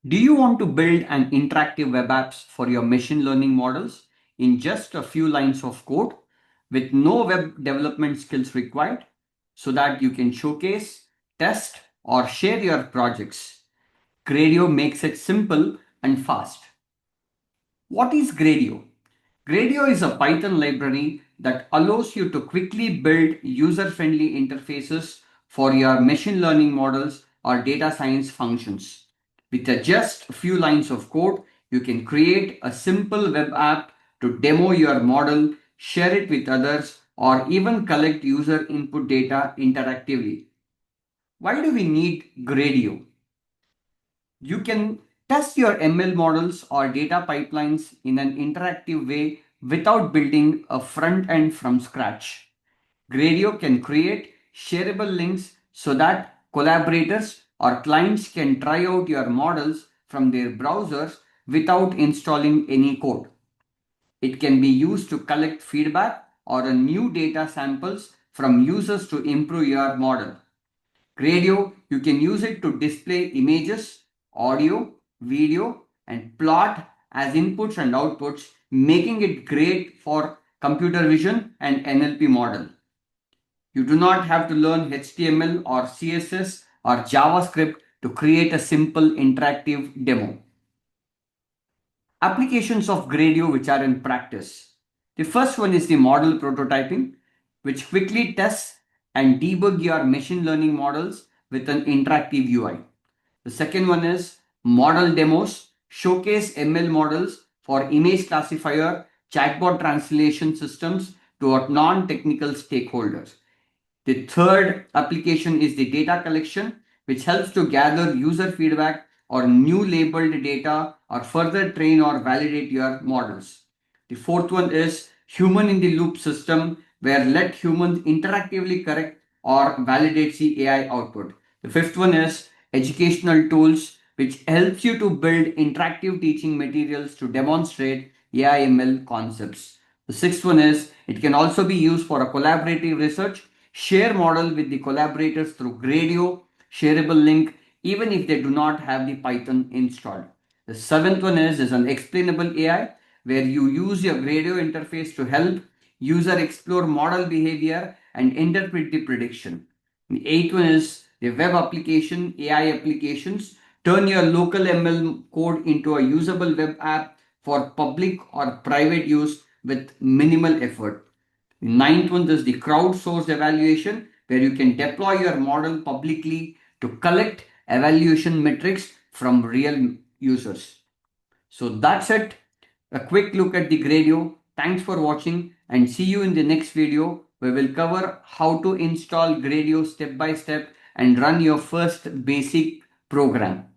Do you want to build an interactive web apps for your machine learning models in just a few lines of code with no web development skills required so that you can showcase, test, or share your projects? Gradio makes it simple and fast. What is Gradio? Gradio is a Python library that allows you to quickly build user-friendly interfaces for your machine learning models or data science functions. With just a few lines of code, you can create a simple web app to demo your model, share it with others, or even collect user input data interactively. Why do we need Gradio? You can test your ML models or data pipelines in an interactive way without building a front end from scratch. Gradio can create shareable links so that collaborators or clients can try out your models from their browsers without installing any code. It can be used to collect feedback or a new data samples from users to improve your model. Gradio, you can use it to display images, audio, video, and plot as inputs and outputs, making it great for computer vision and NLP model. You do not have to learn HTML or CSS or JavaScript to create a simple interactive demo. Applications of Gradio which are in practice. The first one is the model prototyping, which quickly tests and debug your machine learning models with an interactive UI. The second one is model demos, showcase ML models for image classifier, chatbot translation systems to non-technical stakeholders. The third application is the data collection, which helps to gather user feedback or new labeled data or further train or validate your models. The fourth one is human in the loop system, where let humans interactively correct or validate the AI output. The fifth one is educational tools, which helps you to build interactive teaching materials to demonstrate AI ML concepts. The sixth one is it can also be used for a collaborative research. Share model with the collaborators through Gradio, shareable link, even if they do not have the Python installed. The seventh one is an explainable AI, where you use your Gradio interface to help user explore model behavior and interpret the prediction. The eighth one is the web application, AI applications. Turn your local ML code into a usable web app for public or private use with minimal effort. The ninth one is the crowdsourced evaluation, where you can deploy your model publicly to collect evaluation metrics from real users. So that's it. A quick look at the Gradio. Thanks for watching and see you in the next video where we'll cover how to install Gradio step by step and run your first basic program.